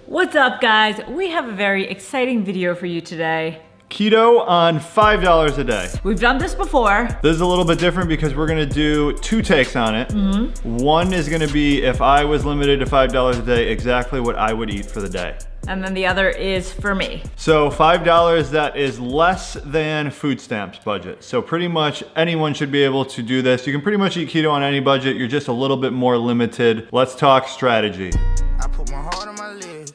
What's up, guys? We have a very exciting video for you today. Keto on $5 a day. We've done this before. This is a little bit different because we're gonna do two takes on it. One is gonna be if I was limited to $5 a day, exactly what I would eat for the day. And then the other is for me. So $5, that is less than food stamps budget. So pretty much anyone should be able to do this. You can pretty much eat keto on any budget. You're just a little bit more limited. Let's talk strategy. I put my heart on my list.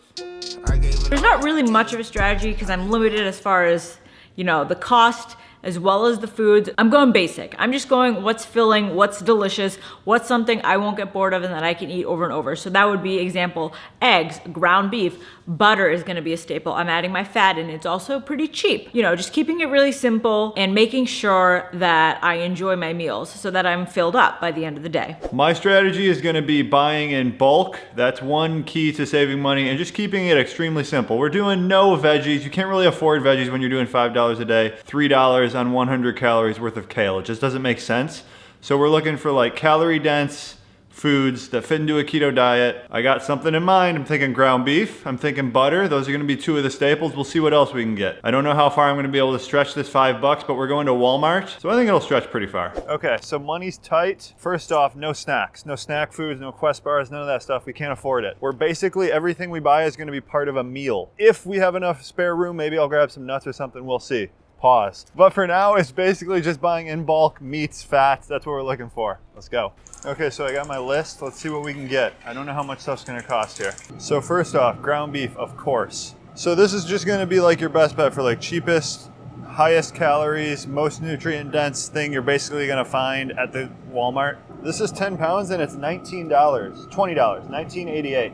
There's not really much of a strategy because I'm limited as far as, the cost as well as the foods. I'm going basic. I'm just going what's filling, what's delicious, what's something I won't get bored of and that I can eat over and over. So that would be example, eggs, ground beef, butter is gonna be a staple. I'm adding my fat in. It's also pretty cheap. Just keeping it really simple and making sure that I enjoy my meals so that I'm filled up by the end of the day. My strategy is gonna be buying in bulk. That's one key to saving money and just keeping it extremely simple. We're doing no veggies. You can't really afford veggies when you're doing $5 a day, $3 on 100 calories worth of kale. It just doesn't make sense. So we're looking for like calorie dense foods that fit into a keto diet. I got something in mind. I'm thinking ground beef. I'm thinking butter. Those are gonna be two of the staples. We'll see what else we can get. I don't know how far I'm gonna be able to stretch this $5, but we're going to Walmart. So I think it'll stretch pretty far. Okay, so money's tight. First off, no snacks, no snack foods, no Quest bars, none of that stuff. We can't afford it. We're basically, everything we buy is gonna be part of a meal. If we have enough spare room, maybe I'll grab some nuts or something, we'll see. Pause. But for now, it's basically just buying in bulk, meats, fats. That's what we're looking for. Let's go. Okay, so I got my list. Let's see what we can get. I don't know how much stuff's gonna cost here. So first off, ground beef, of course. So this is just gonna be like your best bet for like cheapest, highest calories, most nutrient dense thing you're basically gonna find at the Walmart. This is 10 pounds and it's $19, $20, $19.88.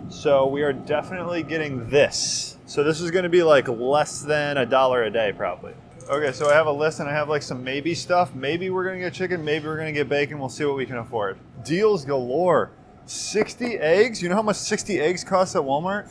So we are definitely getting this. So this is gonna be like less than $1 a day probably. Okay, so I have a list and I have like some maybe stuff. Maybe we're gonna get chicken, maybe we're gonna get bacon. We'll see what we can afford. Deals galore. 60 eggs, you know how much 60 eggs cost at Walmart?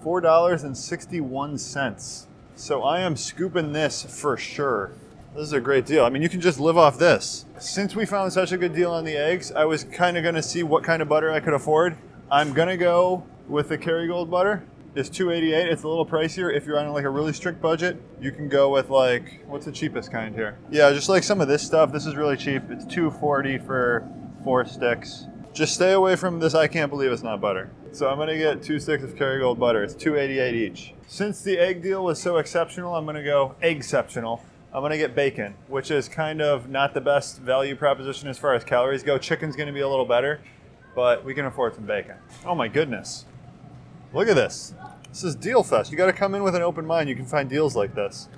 $4.61. So I am scooping this for sure. This is a great deal. I mean, you can just live off this. Since we found such a good deal on the eggs, I was kind of gonna see what kind of butter I could afford. I'm gonna go with the Kerrygold butter. It's $2.88. It's a little pricier. If you're on like a really strict budget, you can go with like, what's the cheapest kind here? Yeah, just like some of this stuff. This is really cheap. It's $2.40 for 4 sticks. Just stay away from this. I can't believe it's not butter. So I'm gonna get 2 sticks of Kerrygold butter. It's $2.88 each. Since the egg deal was so exceptional, I'm gonna go egg-ceptional. I'm gonna get bacon, which is kind of not the best value proposition as far as calories go. Chicken's gonna be a little better, but we can afford some bacon. Oh my goodness. Look at this. This is Deal Fest. You gotta come in with an open mind. You can find deals like this.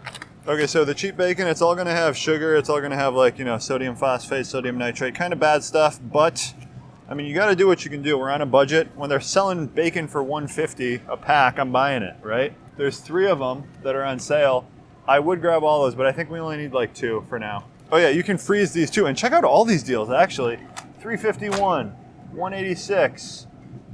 Okay, so the cheap bacon, it's all gonna have sugar. It's all gonna have like, sodium phosphate, sodium nitrate, kind of bad stuff. But, I mean, you gotta do what you can do. We're on a budget. When they're selling bacon for $1.50 a pack, I'm buying it, right? There's 3 of them that are on sale. I would grab all those, but I think we only need like 2 for now. Oh yeah, you can freeze these too. And check out all these deals, actually. $3.51, $1.86,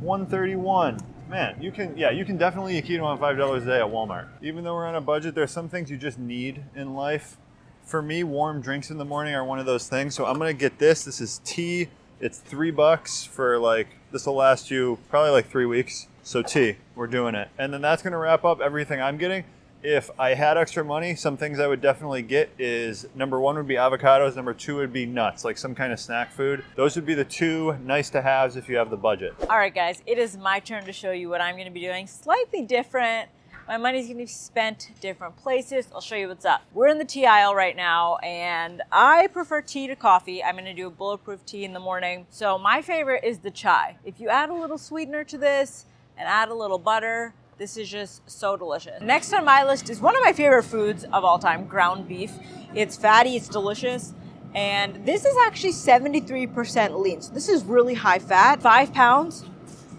$1.31. Man, you can definitely eat keto on $5 a day at Walmart. Even though we're on a budget, there's some things you just need in life. For me, warm drinks in the morning are one of those things. So I'm gonna get this. This is tea. It's $3 for like, this will last you probably like 3 weeks. So tea, we're doing it. And then that's gonna wrap up everything I'm getting. If I had extra money, some things I would definitely get is, number 1 would be avocados, number 2 would be nuts, like some kind of snack food. Those would be the 2 nice to haves if you have the budget. All right, guys, it is my turn to show you what I'm gonna be doing. Slightly different. My money's gonna be spent different places. I'll show you what's up. We're in the tea aisle right now, and I prefer tea to coffee. I'm gonna do a bulletproof tea in the morning. So my favorite is the chai. If you add a little sweetener to this and add a little butter, this is just so delicious. Next on my list is one of my favorite foods of all time, ground beef. It's fatty, it's delicious. And this is actually 73% lean. So this is really high fat. 5 pounds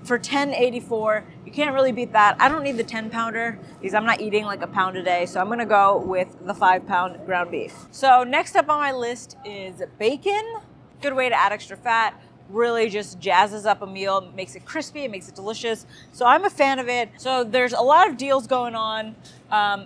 for $10.84. You can't really beat that. I don't need the 10 pounder because I'm not eating like a pound a day. So I'm gonna go with the 5 pound ground beef. So next up on my list is bacon. Good way to add extra fat. Really just jazzes up a meal, makes it crispy, it makes it delicious. So I'm a fan of it. So there's a lot of deals going on.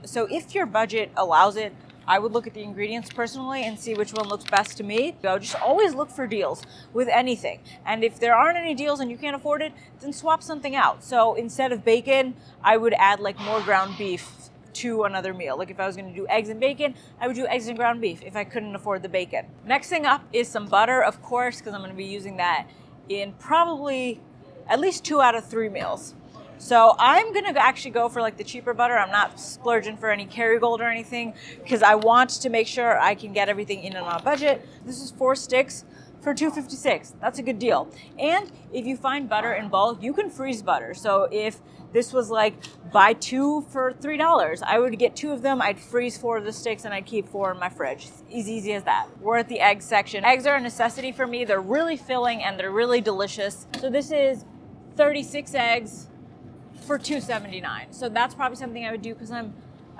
So if your budget allows it, I would look at the ingredients personally and see which one looks best to me. So just always look for deals with anything. And if there aren't any deals and you can't afford it, then swap something out. So instead of bacon, I would add like more ground beef to another meal. Like if I was going to do eggs and bacon, I would do eggs and ground beef if I couldn't afford the bacon. Next thing up is some butter, of course, because I'm going to be using that in probably at least 2 out of 3 meals. So I'm going to actually go for like the cheaper butter. I'm not splurging for any Kerrygold or anything because I want to make sure I can get everything in and on a budget. This is 4 sticks for $2.56. That's a good deal. And if you find butter in bulk, you can freeze butter. So if this was like buy 2 for $3, I would get 2 of them, I'd freeze 4 of the sticks, and I'd keep 4 in my fridge. It's easy as that. We're at the egg section. Eggs are a necessity for me. They're really filling and they're really delicious. So this is 36 eggs for $2.79. So that's probably something I would do because I'm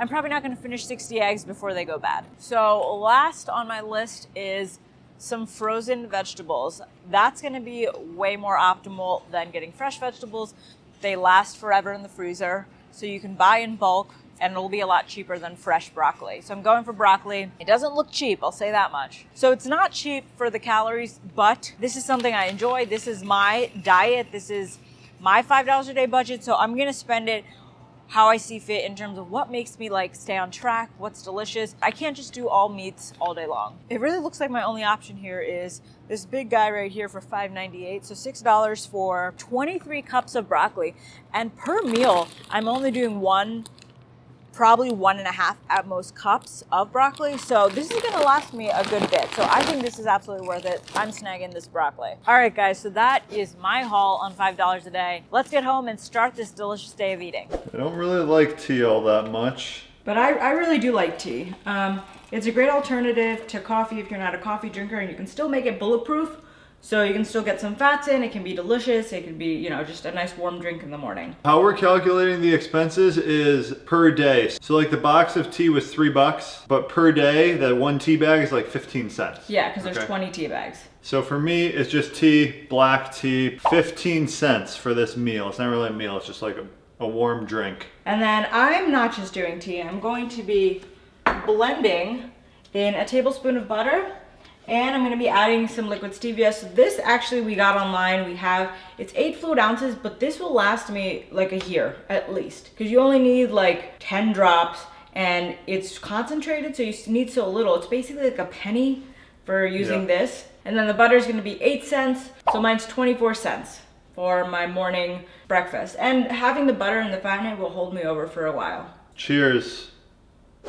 probably not going to finish 60 eggs before they go bad. So last on my list is some frozen vegetables. That's going to be way more optimal than getting fresh vegetables. They last forever in the freezer, so you can buy in bulk and it'll be a lot cheaper than fresh broccoli. So I'm going for broccoli. It doesn't look cheap, I'll say that much. So it's not cheap for the calories, but this is something I enjoy. This is my diet. This is my $5 a day budget, so I'm gonna spend it how I see fit in terms of what makes me like stay on track, what's delicious. I can't just do all meats all day long. It really looks like my only option here is this big guy right here for $5.98, so $6 for 23 cups of broccoli. And per meal, I'm only doing probably 1.5 at most cups of broccoli. So this is gonna last me a good bit. So I think this is absolutely worth it. I'm snagging this broccoli. All right, guys, so that is my haul on $5 a day. Let's get home and start this delicious day of eating. I don't really like tea all that much. But I really do like tea. It's a great alternative to coffee if you're not a coffee drinker, and you can still make it bulletproof. So you can still get some fats in, it can be delicious, it can be, just a nice warm drink in the morning. How we're calculating the expenses is per day. So like the box of tea was $3, but per day, that 1 tea bag is like 15 cents. Yeah, because there's 20 tea bags. So for me, it's just tea, black tea, 15 cents for this meal. It's not really a meal, it's just like a warm drink. And then I'm not just doing tea, I'm going to be blending in a tablespoon of butter, and I'm going to be adding some liquid stevia. So this actually we got online. It's 8 fluid ounces, but this will last me like a year at least. Because you only need like 10 drops and it's concentrated, so you need so little. It's basically like a penny for using this. And then the butter is going to be 8 cents. So mine's 24 cents for my morning breakfast. And having the butter and the fat in it will hold me over for a while. Cheers.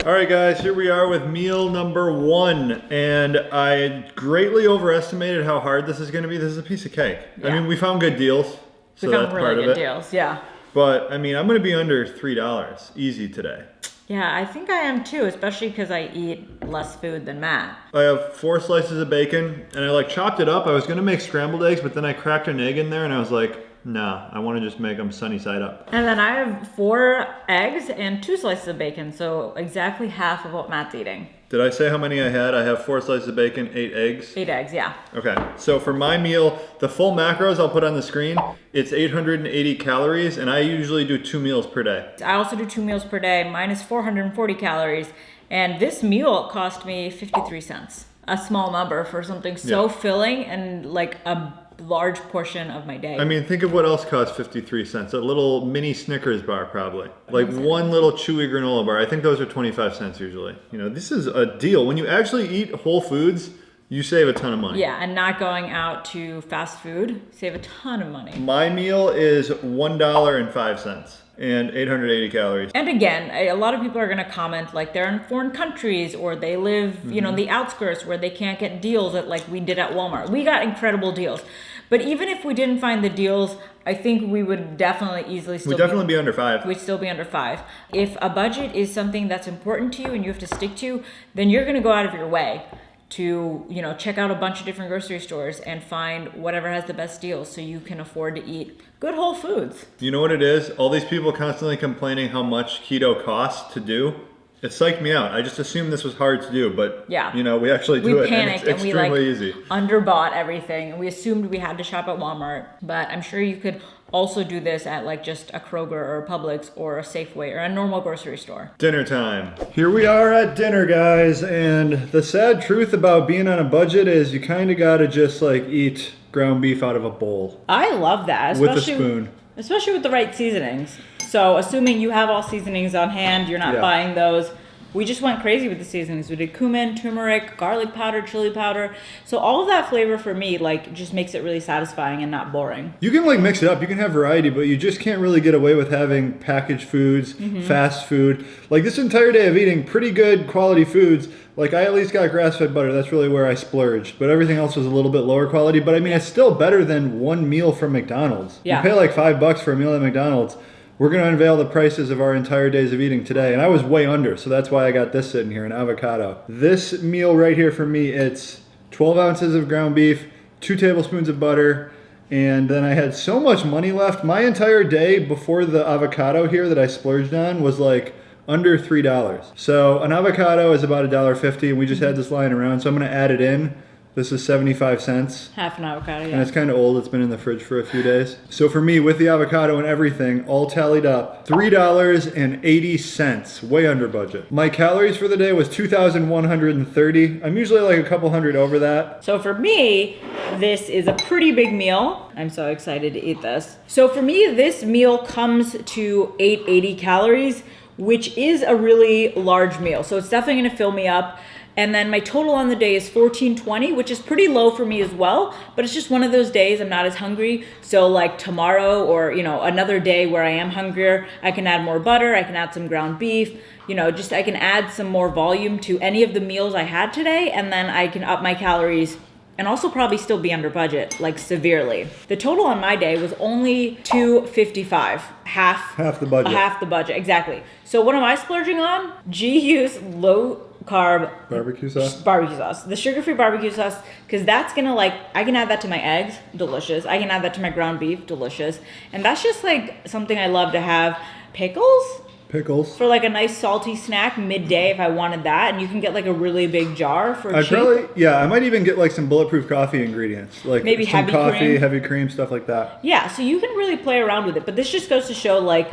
All right, guys, here we are with meal number 1, and I greatly overestimated how hard this is going to be. This is a piece of cake. Yeah. I mean, we found good deals. So we found really good deals, yeah. But I mean, I'm going to be under $3 easy today. Yeah, I think I am too, especially because I eat less food than Matt. I have 4 slices of bacon, and I like chopped it up. I was going to make scrambled eggs, but then I cracked an egg in there, and I was like, nah, I want to just make them sunny side up. And then I have 4 eggs and 2 slices of bacon, so exactly half of what Matt's eating. Did I say how many I had? I have 4 slices of bacon, 8 eggs. 8 eggs, yeah. Okay, so for my meal, the full macros I'll put on the screen, it's 880 calories, and I usually do 2 meals per day. I also do 2 meals per day. Mine is 440 calories, and this meal cost me 53 cents. A small number for something so filling and like a large portion of my day. I mean, think of what else costs 53 cents. A little mini Snickers bar, probably. Like one little chewy granola bar. I think those are 25 cents usually. This is a deal. When you actually eat whole foods, you save a ton of money. Yeah, and not going out to fast food, save a ton of money. My meal is $1.05 and 880 calories. And again, a lot of people are going to comment like they're in foreign countries or they live, in the outskirts where they can't get deals like we did at Walmart. We got incredible deals. But even if we didn't find the deals, I think we would definitely easily still be under 5. We'd still be under 5. If a budget is something that's important to you and you have to stick to, then you're going to go out of your way to, check out a bunch of different grocery stores and find whatever has the best deals so you can afford to eat good whole foods. You know what it is? All these people constantly complaining how much keto costs to do. It psyched me out. I just assumed this was hard to do, but we actually do it. We panicked and it's extremely easy. Underbought everything, and we assumed we had to shop at Walmart. But I'm sure you could also do this at like just a Kroger or a Publix or a Safeway or a normal grocery store. Dinner time. Here we are at dinner, guys, and the sad truth about being on a budget is you kind of gotta just like eat ground beef out of a bowl. I love that. With a spoon. Especially with the right seasonings. So assuming you have all seasonings on hand, you're not buying those. We just went crazy with the seasonings. We did cumin, turmeric, garlic powder, chili powder. So all of that flavor for me, like, just makes it really satisfying and not boring. You can like mix it up. You can have variety, but you just can't really get away with having packaged foods, fast food. Like this entire day of eating pretty good quality foods. Like I at least got grass-fed butter. That's really where I splurged. But everything else was a little bit lower quality. But I mean, it's still better than one meal from McDonald's. Yeah. You pay like $5 for a meal at McDonald's. We're going to unveil the prices of our entire days of eating today. And I was way under, so that's why I got this sitting here, an avocado. This meal right here for me, it's 12 ounces of ground beef, 2 tablespoons of butter, and then I had so much money left. My entire day before the avocado here that I splurged on was like under $3. So an avocado is about $1.50, and we just had this lying around, so I'm going to add it in. This is 75 cents. Half an avocado, yeah. And it's kind of old. It's been in the fridge for a few days. So for me, with the avocado and everything, all tallied up, $3.80, way under budget. My calories for the day was 2,130. I'm usually like a couple hundred over that. So for me, this is a pretty big meal. I'm so excited to eat this. So for me, this meal comes to 880 calories, which is a really large meal. So it's definitely gonna fill me up. And then my total on the day is 1420, which is pretty low for me as well, but it's just one of those days I'm not as hungry. So like tomorrow or, you know, another day where I am hungrier, I can add more butter, I can add some ground beef, you know, just I can add some more volume to any of the meals I had today, and then I can up my calories and also probably still be under budget, like severely. The total on my day was only $255, half the budget. Half the budget, exactly. So what am I splurging on? GU's low carb Barbecue sauce? Barbecue sauce. The sugar-free barbecue sauce, because that's gonna like, I can add that to my eggs, delicious. I can add that to my ground beef, delicious. And that's just like something I love to have. Pickles? Pickles. For like a nice salty snack midday if I wanted that. And you can get like a really big jar for cheap. I might even get like some bulletproof coffee ingredients. Like maybe some heavy coffee, cream. heavy cream, stuff like that. Yeah, so you can really play around with it. But this just goes to show like,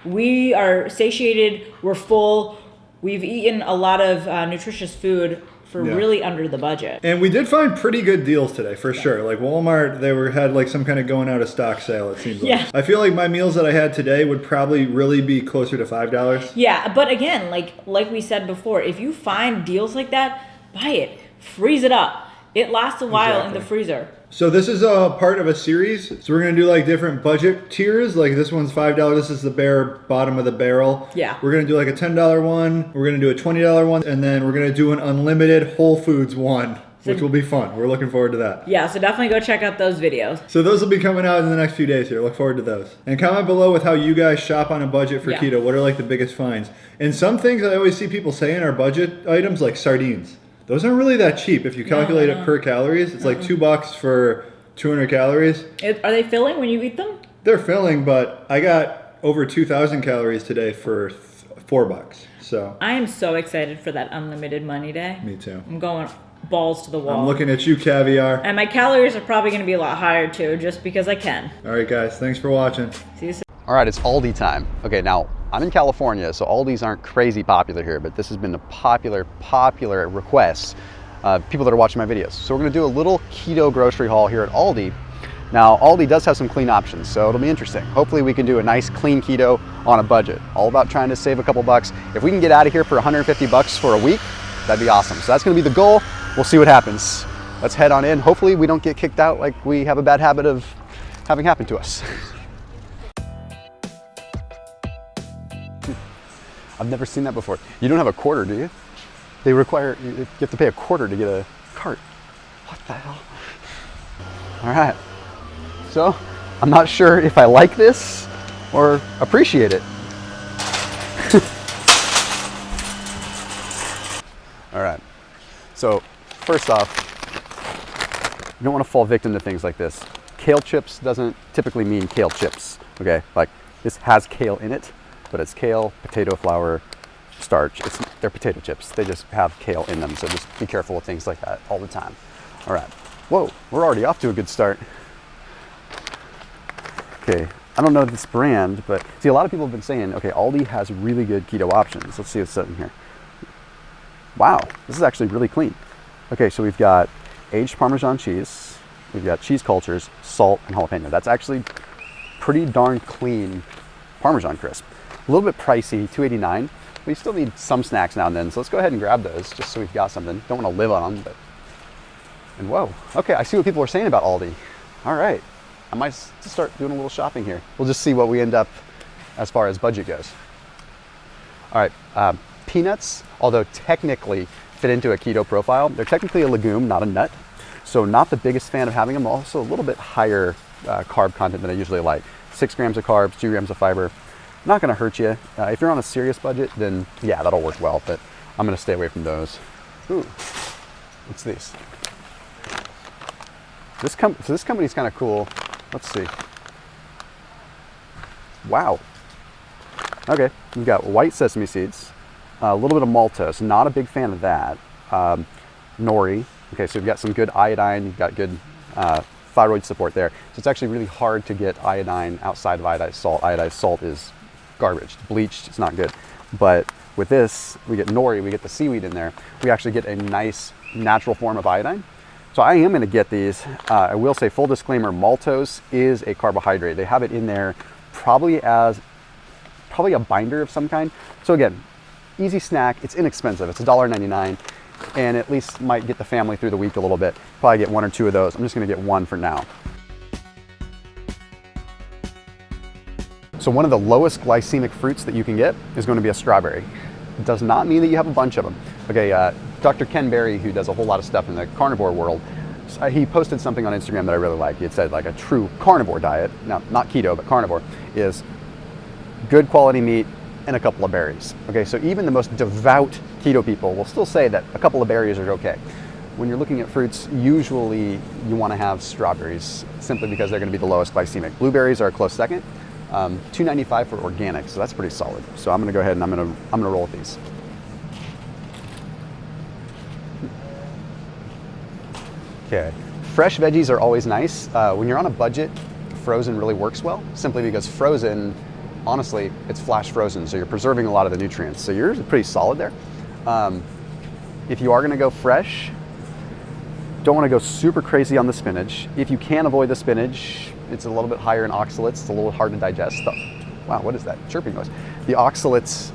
we are satiated, we're full, we've eaten a lot of nutritious food for really under the budget. And we did find pretty good deals today, for sure. Like Walmart, had like some kind of going out of stock sale, it seems like. Yeah. I feel like my meals that I had today would probably really be closer to $5. Yeah, but again, like we said before, if you find deals like that, buy it, freeze it up. It lasts a while in the freezer. So this is a part of a series. So we're going to do like different budget tiers. Like this one's $5. This is the bare bottom of the barrel. Yeah. We're going to do like a $10 one. We're going to do a $20 one. And then we're going to do an unlimited Whole Foods one, which will be fun. We're looking forward to that. Yeah, so definitely go check out those videos. So those will be coming out in the next few days here. Look forward to those. And comment below with how you guys shop on a budget for keto. What are like the biggest finds? And some things I always see people saying are budget items, like sardines. Those aren't really that cheap. If you calculate it per calories, it's like $2 for 200 calories. Are they filling when you eat them? They're filling, but I got over 2,000 calories today for $4. So I am so excited for that unlimited money day. Me too. I'm going balls to the wall. I'm looking at you, Caviar. And my calories are probably going to be a lot higher too, just because I can. All right, guys. Thanks for watching. See you soon. All right, it's Aldi time. Okay, now I'm in California, so Aldis aren't crazy popular here, but this has been a popular request. People that are watching my videos. So we're gonna do a little keto grocery haul here at Aldi. Now, Aldi does have some clean options, so it'll be interesting. Hopefully we can do a nice clean keto on a budget. All about trying to save a couple bucks. If we can get out of here for 150 bucks for a week, that'd be awesome. So that's gonna be the goal. We'll see what happens. Let's head on in. Hopefully we don't get kicked out like we have a bad habit of having happen to us. I've never seen that before. You don't have a quarter, do you? They require, you have to pay a quarter to get a cart. What the hell? All right. So, I'm not sure if I like this or appreciate it. All right. So, first off, you don't want to fall victim to things like this. Kale chips doesn't typically mean kale chips, okay? Like, this has kale in it, but it's kale, potato flour, starch. They're potato chips. They just have kale in them, so just be careful with things like that all the time. All right. Whoa, we're already off to a good start. Okay, I don't know this brand, but see, a lot of people have been saying, okay, Aldi has really good keto options. Let's see what's in here. Wow, this is actually really clean. Okay, so we've got aged Parmesan cheese, we've got cheese cultures, salt, and jalapeno. That's actually pretty darn clean Parmesan crisp. A little bit pricey, $2.89. We still need some snacks now and then, so let's go ahead and grab those just so we've got something. Don't want to live on them, but. And whoa, okay, I see what people are saying about Aldi. All right, I might start doing a little shopping here. We'll just see what we end up as far as budget goes. All right, peanuts, although technically fit into a keto profile, they're technically a legume, not a nut. So not the biggest fan of having them. Also a little bit higher carb content than I usually like. 6 grams of carbs, 2 grams of fiber. Not gonna hurt you. If you're on a serious budget, then yeah, that'll work well, but I'm gonna stay away from those. Ooh, what's these? So this company's kind of cool. Let's see. Wow. Okay, we've got white sesame seeds, a little bit of maltose, not a big fan of that. Nori, okay, so we've got some good iodine, you've got good thyroid support there. So it's actually really hard to get iodine outside of iodized salt. Iodized salt is garbage, bleached, it's not good. But with this, we get nori, we get the seaweed in there. We actually get a nice natural form of iodine. So I am gonna get these. I will say, full disclaimer, maltose is a carbohydrate. They have it in there probably a binder of some kind. So again, easy snack, it's inexpensive. It's $1.99 and at least might get the family through the week a little bit. Probably get 1 or 2 of those. I'm just gonna get 1 for now. So one of the lowest glycemic fruits that you can get is going to be a strawberry. It does not mean that you have a bunch of them. Okay, Dr. Ken Berry, who does a whole lot of stuff in the carnivore world, he posted something on Instagram that I really like. He had said like a true carnivore diet, now not keto, but carnivore, is good quality meat and a couple of berries. Okay, so even the most devout keto people will still say that a couple of berries are okay. When you're looking at fruits, usually you want to have strawberries simply because they're going to be the lowest glycemic. Blueberries are a close second. $2.95 for organic, so that's pretty solid. So I'm going to go ahead and I'm going to roll with these. Okay, fresh veggies are always nice. When you're on a budget, frozen really works well, simply because frozen, honestly, it's flash frozen, so you're preserving a lot of the nutrients. So yours is pretty solid there. If you are going to go fresh, don't want to go super crazy on the spinach. If you can avoid the spinach, it's a little bit higher in oxalates. It's a little hard to digest. Wow, what is that chirping noise? The oxalates,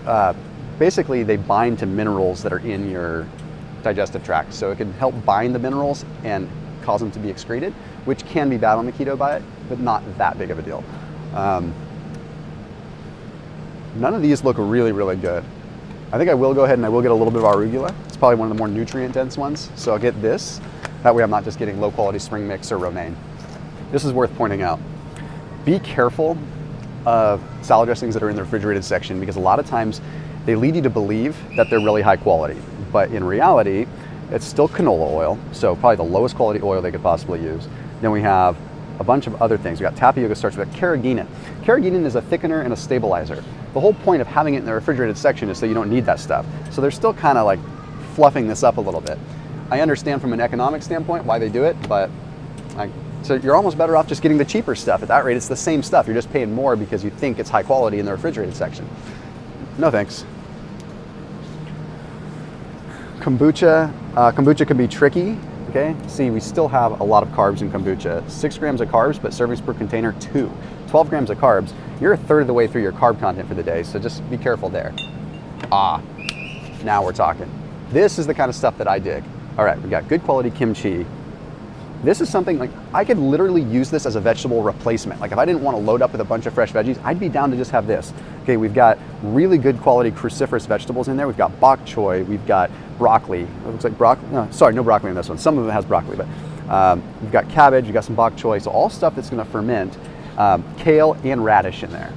basically they bind to minerals that are in your digestive tract. So it can help bind the minerals and cause them to be excreted, which can be bad on the keto diet, but not that big of a deal. None of these look really, really good. I think I will go ahead and I will get a little bit of arugula. It's probably one of the more nutrient dense ones. So I'll get this. That way I'm not just getting low quality spring mix or romaine. This is worth pointing out. Be careful of salad dressings that are in the refrigerated section, because a lot of times they lead you to believe that they're really high quality. But in reality, it's still canola oil. So probably the lowest quality oil they could possibly use. Then we have a bunch of other things. We got tapioca starch, we got carrageenan. Carrageenan is a thickener and a stabilizer. The whole point of having it in the refrigerated section is so you don't need that stuff. So they're still kind of like fluffing this up a little bit. I understand from an economic standpoint why they do it, but so you're almost better off just getting the cheaper stuff. At that rate, it's the same stuff. You're just paying more because you think it's high quality in the refrigerated section. No thanks. Kombucha. Kombucha can be tricky. Okay, see, we still have a lot of carbs in kombucha. 6 grams of carbs, but servings per container 2. 12 grams of carbs. You're a third of the way through your carb content for the day, so just be careful there. Now we're talking. This is the kind of stuff that I dig. All right, we got good quality kimchi. This is something like, I could literally use this as a vegetable replacement. Like if I didn't want to load up with a bunch of fresh veggies, I'd be down to just have this. Okay, we've got really good quality cruciferous vegetables in there. We've got bok choy, we've got broccoli. It looks like broccoli, no broccoli in this one. Some of it has broccoli, but we've got cabbage, we've got some bok choy. So all stuff that's gonna ferment, kale and radish in there.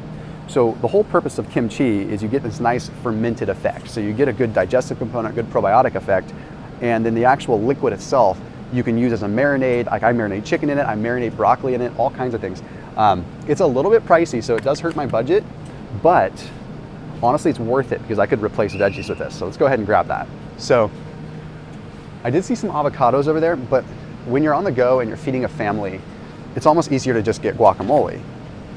So the whole purpose of kimchi is you get this nice fermented effect. So you get a good digestive component, good probiotic effect, and then the actual liquid itself you can use as a marinade. Like I marinate chicken in it, I marinate broccoli in it, all kinds of things. It's a little bit pricey, so it does hurt my budget, but honestly it's worth it because I could replace veggies with this. So let's go ahead and grab that. So I did see some avocados over there, but when you're on the go and you're feeding a family, it's almost easier to just get guacamole.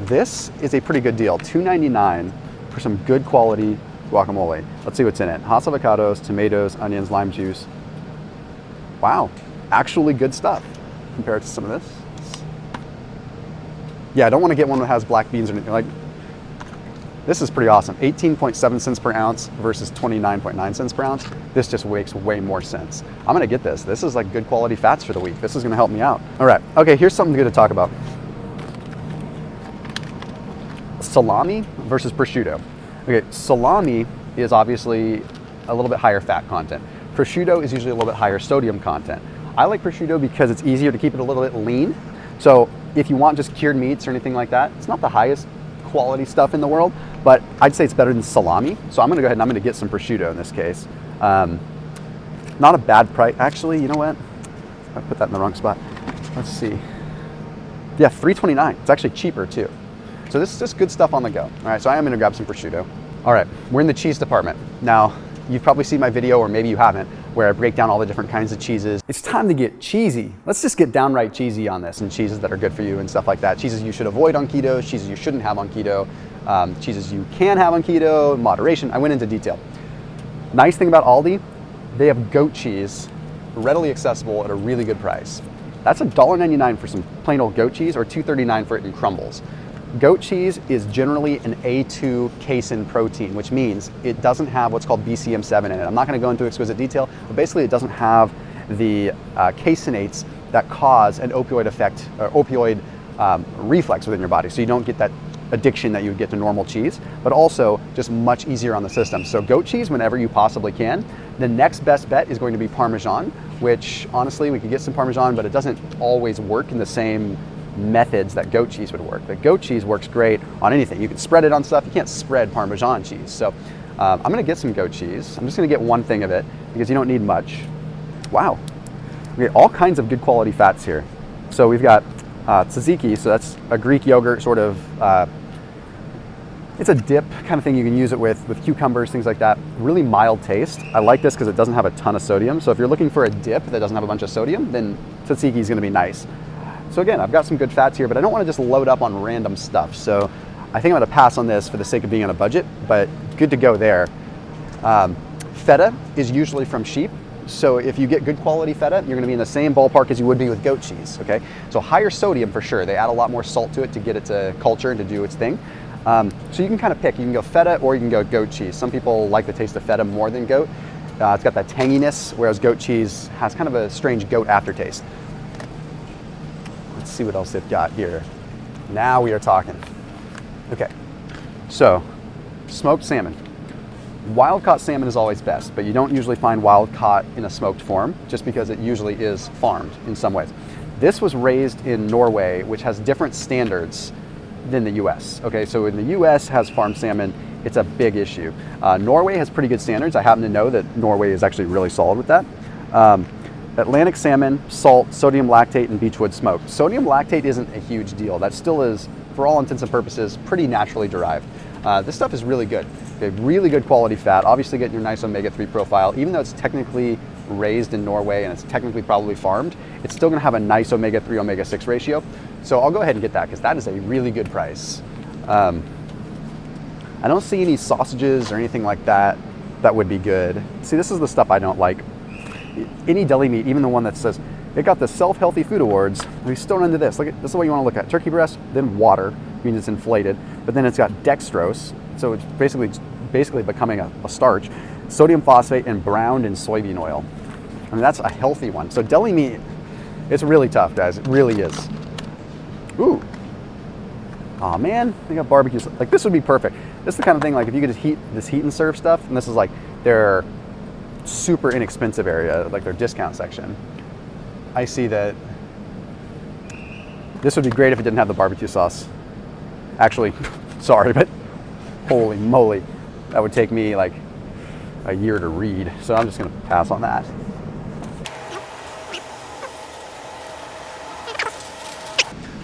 This is a pretty good deal, $2.99 for some good quality guacamole. Let's see what's in it. Hass avocados, tomatoes, onions, lime juice. Wow, actually good stuff compared to some of this. Yeah, I don't want to get one that has black beans or anything. Like, this is pretty awesome. 18.7 cents per ounce versus 29.9 cents per ounce. This just makes way more sense. I'm gonna get this. This is like good quality fats for the week. This is gonna help me out. All right, okay, here's something good to talk about. Salami versus prosciutto. Okay, salami is obviously a little bit higher fat content. Prosciutto is usually a little bit higher sodium content. I like prosciutto because it's easier to keep it a little bit lean. So if you want just cured meats or anything like that, it's not the highest quality stuff in the world, but I'd say it's better than salami. So I'm gonna go ahead and I'm gonna get some prosciutto in this case. Not a bad price. Actually, you know what? I put that in the wrong spot. Let's see. Yeah, $3.29. It's actually cheaper too. So this is just good stuff on the go. All right, so I am gonna grab some prosciutto. All right, we're in the cheese department. Now, you've probably seen my video, or maybe you haven't, where I break down all the different kinds of cheeses. It's time to get cheesy. Let's just get downright cheesy on this, and cheeses that are good for you and stuff like that. Cheeses you should avoid on keto, cheeses you shouldn't have on keto, cheeses you can have on keto, moderation. I went into detail. Nice thing about Aldi, they have goat cheese readily accessible at a really good price. That's $1.99 for some plain old goat cheese, or $2.39 for it in crumbles. Goat cheese is generally an A2 casein protein, which means it doesn't have what's called BCM7 in it. I'm not going to go into exquisite detail, but basically it doesn't have the caseinates that cause an opioid effect, or opioid reflex within your body. So you don't get that addiction that you would get to normal cheese, but also just much easier on the system. So goat cheese whenever you possibly can. The next best bet is going to be Parmesan, which honestly we could get some Parmesan, but it doesn't always work in the same methods that goat cheese would work. But goat cheese works great on anything. You can spread it on stuff. You can't spread Parmesan cheese. So I'm gonna get some goat cheese. I'm just gonna get one thing of it because you don't need much. Wow, we get all kinds of good quality fats here. So we've got tzatziki, so that's a Greek yogurt sort of, it's a dip kind of thing. You can use it with cucumbers, things like that. Really mild taste. I like this because it doesn't have a ton of sodium. So if you're looking for a dip that doesn't have a bunch of sodium, then tzatziki is gonna be nice. So again, I've got some good fats here, but I don't want to just load up on random stuff. So I think I'm going to pass on this for the sake of being on a budget, but good to go there. Feta is usually from sheep. So if you get good quality feta, you're going to be in the same ballpark as you would be with goat cheese, okay? So higher sodium for sure. They add a lot more salt to it to get it to culture and to do its thing. So you can kind of pick. You can go feta or you can go goat cheese. Some people like the taste of feta more than goat. It's got that tanginess, whereas goat cheese has kind of a strange goat aftertaste. Let's see what else they've got here. Now we are talking. Okay, so smoked salmon. Wild caught salmon is always best, but you don't usually find wild caught in a smoked form just because it usually is farmed in some ways. This was raised in Norway, which has different standards than the US. Okay, so in the US has farmed salmon, it's a big issue. Norway has pretty good standards. I happen to know that Norway is actually really solid with that. Atlantic salmon, salt, sodium lactate, and beechwood smoked. Sodium lactate isn't a huge deal. That still is, for all intents and purposes, pretty naturally derived. This stuff is really good. Okay, really good quality fat. Obviously getting your nice omega-3 profile. Even though it's technically raised in Norway and it's technically probably farmed, it's still gonna have a nice omega-3, omega-6 ratio. So I'll go ahead and get that because that is a really good price. I don't see any sausages or anything like that that would be good. See, this is the stuff I don't like. Any deli meat, even the one that says it got the Self-Healthy Food Awards, we still run into this. Look at this is what you want to look at: turkey breast, then water, means it's inflated, but then it's got dextrose, so it's basically becoming a starch, sodium phosphate, and browned in soybean oil. I mean, that's a healthy one. So deli meat, it's really tough, guys. It really is. Ooh. Oh man, they got barbecue. Like this would be perfect. This is the kind of thing like if you could just heat and serve stuff, and this is like their super inexpensive area, like their discount section. I see that this would be great if it didn't have the barbecue sauce. Actually, sorry, but holy moly, that would take me like a year to read. So I'm just gonna pass on that.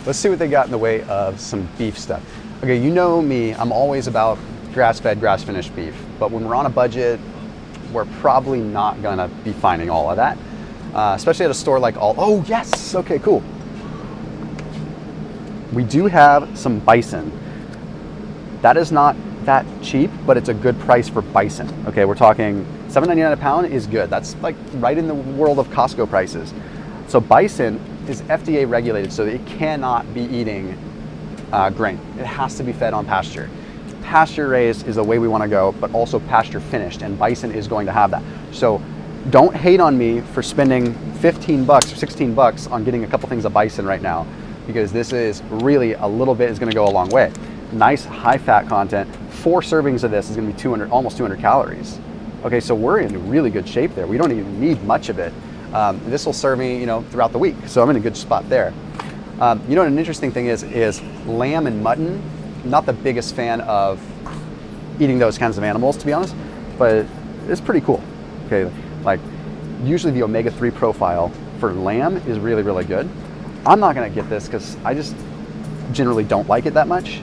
Let's see what they got in the way of some beef stuff. Okay, you know me, I'm always about grass-fed, grass-finished beef, but when we're on a budget, we're probably not gonna be finding all of that, especially at a store like Aldi. Oh yes, okay, cool. We do have some bison. That is not that cheap, but it's a good price for bison. Okay, we're talking $7.99 a pound is good. That's like right in the world of Costco prices. So bison is FDA regulated, so it cannot be eating grain. It has to be fed on pasture. Pasture raised is the way we want to go, but also pasture finished, and bison is going to have that. So don't hate on me for spending 15 bucks or 16 bucks on getting a couple things of bison right now, because this is really a little bit is going to go a long way. Nice high fat content. 4 servings of this is going to be almost 200 calories. Okay, so we're in really good shape there. We don't even need much of it. This will serve me, throughout the week. So I'm in a good spot there. An interesting thing is lamb and mutton. Not the biggest fan of eating those kinds of animals, to be honest, but it's pretty cool. Okay, like usually the omega-3 profile for lamb is really, really good. I'm not going to get this because I just generally don't like it that much.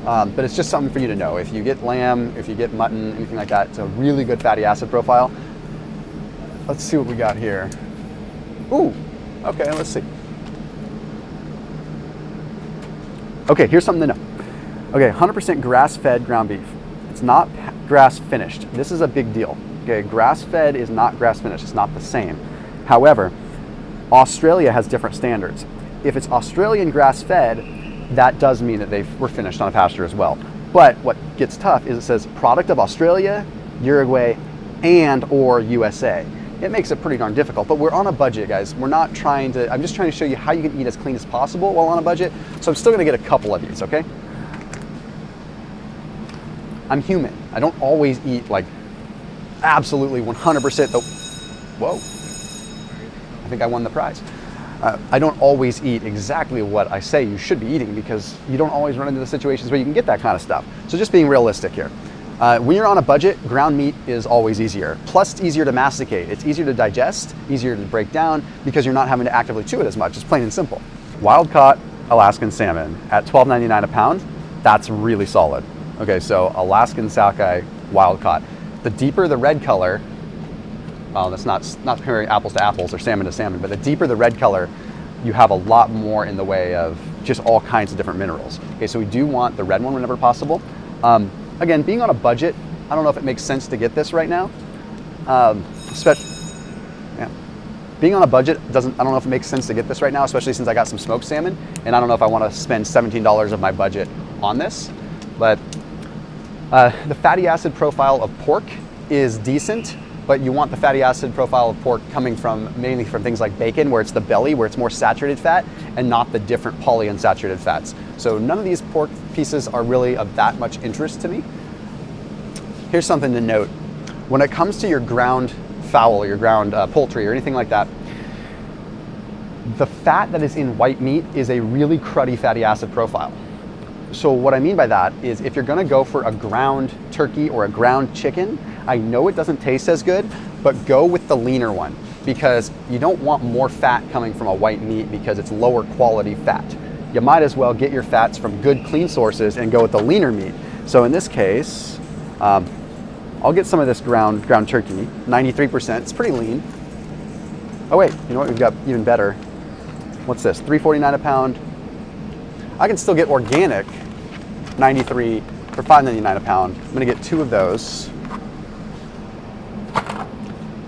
But it's just something for you to know. If you get lamb, if you get mutton, anything like that, it's a really good fatty acid profile. Let's see what we got here. Ooh, okay, let's see. Okay, here's something to know. Okay, 100% grass-fed ground beef. It's not grass-finished. This is a big deal. Okay, grass-fed is not grass-finished. It's not the same. However, Australia has different standards. If it's Australian grass-fed, that does mean that they were finished on a pasture as well. But what gets tough is it says product of Australia, Uruguay, and or USA. It makes it pretty darn difficult, but we're on a budget, guys. We're not trying to, I'm just trying to show you how you can eat as clean as possible while on a budget. So I'm still gonna get a couple of these, okay? I'm human. I don't always eat like absolutely 100% whoa. I think I won the prize. I don't always eat exactly what I say you should be eating, because you don't always run into the situations where you can get that kind of stuff. So just being realistic here. When you're on a budget, ground meat is always easier. Plus, it's easier to masticate. It's easier to digest, easier to break down, because you're not having to actively chew it as much. It's plain and simple. Wild-caught Alaskan salmon at $12.99 a pound, that's really solid. Okay, so Alaskan sockeye wild-caught. The deeper the red color, well, that's not comparing apples to apples or salmon to salmon, but the deeper the red color, you have a lot more in the way of just all kinds of different minerals. Okay, so we do want the red one whenever possible. Again, being on a budget, I don't know if it makes sense to get this right now. Being on a budget I don't know if it makes sense to get this right now, especially since I got some smoked salmon, and I don't know if I want to spend $17 of my budget on this. But the fatty acid profile of pork is decent, but you want the fatty acid profile of pork coming mainly from things like bacon, where it's the belly, where it's more saturated fat, and not the different polyunsaturated fats. So none of these pork pieces are really of that much interest to me. Here's something to note. When it comes to your ground fowl, or your ground poultry, or anything like that, the fat that is in white meat is a really cruddy fatty acid profile. So what I mean by that is, if you're gonna go for a ground turkey or a ground chicken, I know it doesn't taste as good, but go with the leaner one, because you don't want more fat coming from a white meat because it's lower quality fat. You might as well get your fats from good, clean sources and go with the leaner meat. So in this case, I'll get some of this ground turkey, 93%, it's pretty lean. Oh wait, you know what, we've got even better. What's this, $3.49 a pound? I can still get organic 93 for $5.99 a pound. I'm gonna get 2 of those.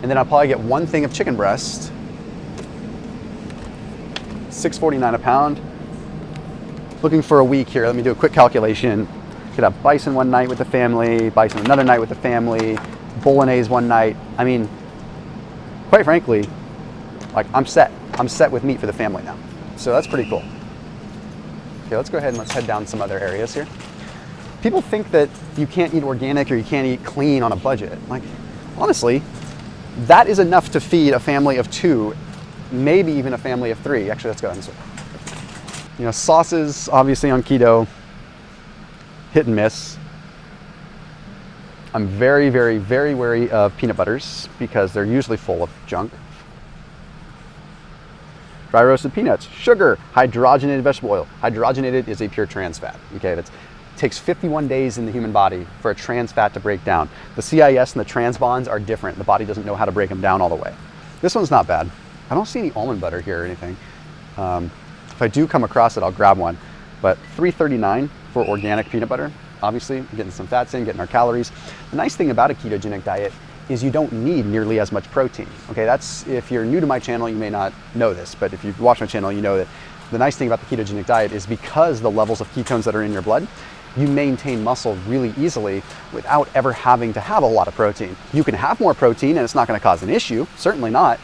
And then I'll probably get 1 thing of chicken breast, $6.49 a pound. Looking for a week here, let me do a quick calculation. Could have bison one night with the family, bison another night with the family, bolognese one night. I mean, quite frankly, like I'm set with meat for the family now. So that's pretty cool. Okay, let's go ahead and let's head down some other areas here. People think that you can't eat organic or you can't eat clean on a budget. Like, honestly, that is enough to feed a family of 2, maybe even a family of 3. Actually, let's go ahead and switch. You know, sauces, obviously on keto, hit and miss. I'm very, very, very wary of peanut butters because they're usually full of junk. Dry roasted peanuts, sugar, hydrogenated vegetable oil. Hydrogenated is a pure trans fat. Okay, it takes 51 days in the human body for a trans fat to break down. The CIS and the trans bonds are different. The body doesn't know how to break them down all the way. This one's not bad. I don't see any almond butter here or anything. If I do come across it, I'll grab one. but $3.39 for organic peanut butter. Obviously, getting some fats in, getting our calories. The nice thing about a ketogenic diet is you don't need nearly as much protein. Okay, that's, if you're new to my channel, you may not know this, but if you've watched my channel, you know that the nice thing about the ketogenic diet is because the levels of ketones that are in your blood, you maintain muscle really easily without ever having to have a lot of protein. You can have more protein and it's not going to cause an issue, certainly not,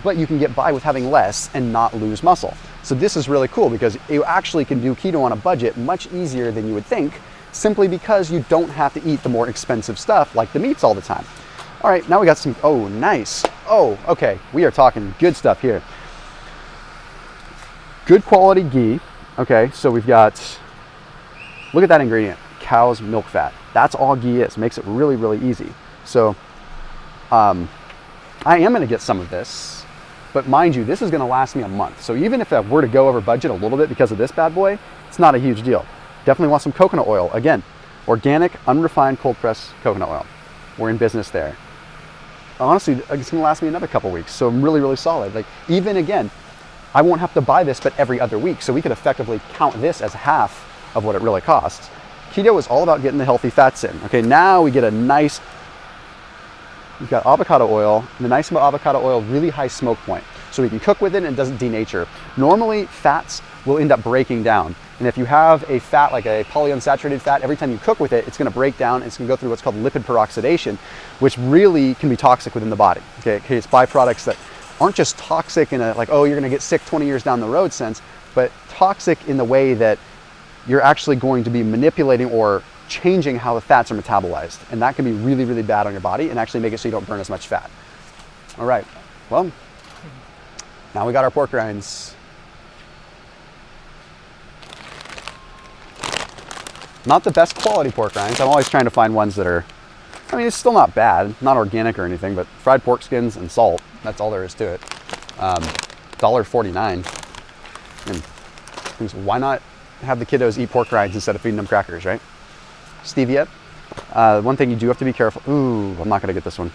but you can get by with having less and not lose muscle. So this is really cool because you actually can do keto on a budget much easier than you would think, simply because you don't have to eat the more expensive stuff like the meats all the time. All right, now we got some, oh, nice. Oh, okay, we are talking good stuff here. Good quality ghee. Okay, so we've got, look at that ingredient, cow's milk fat. That's all ghee is, makes it really, really easy. So I am gonna get some of this, but mind you, this is gonna last me a month. So even if I were to go over budget a little bit because of this bad boy, it's not a huge deal. Definitely want some coconut oil. Again, organic, unrefined, cold pressed coconut oil. We're in business there. Honestly, it's gonna last me another couple weeks. So I'm really, really solid. Like even again, I won't have to buy this, but every other week. So we could effectively count this as half of what it really costs. Keto is all about getting the healthy fats in. Okay, now we get a nice, we've got avocado oil. And the nice thing about avocado oil, really high smoke point. So we can cook with it and it doesn't denature. Normally fats will end up breaking down. And if you have a fat, like a polyunsaturated fat, every time you cook with it, it's gonna break down and it's gonna go through what's called lipid peroxidation, which really can be toxic within the body. Okay, it's byproducts that aren't just toxic in a, like, oh, you're gonna get sick 20 years down the road sense, but toxic in the way that you're actually going to be manipulating or changing how the fats are metabolized. And that can be really, really bad on your body and actually make it so you don't burn as much fat. All right, well, now we got our pork rinds. Not the best quality pork rinds. I'm always trying to find ones that are, I mean, it's still not bad, not organic or anything, but fried pork skins and salt, that's all there is to it. $1.49. And why not have the kiddos eat pork rinds instead of feeding them crackers, right? Stevia. One thing you do have to be careful. Ooh, I'm not gonna get this one.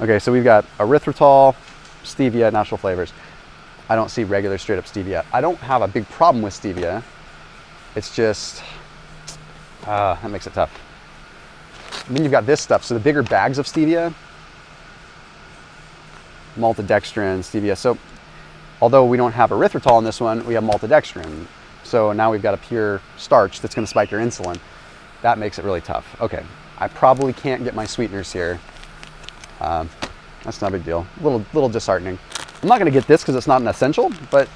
Okay, so we've got erythritol, stevia, natural flavors. I don't see regular straight up stevia. I don't have a big problem with stevia. It's just, that makes it tough. And then you've got this stuff. So the bigger bags of stevia, maltodextrin, stevia. So although we don't have erythritol in this one, we have maltodextrin. So now we've got a pure starch that's gonna spike your insulin. That makes it really tough. Okay, I probably can't get my sweeteners here. That's not a big deal. A little disheartening. I'm not gonna get this because it's not an essential, but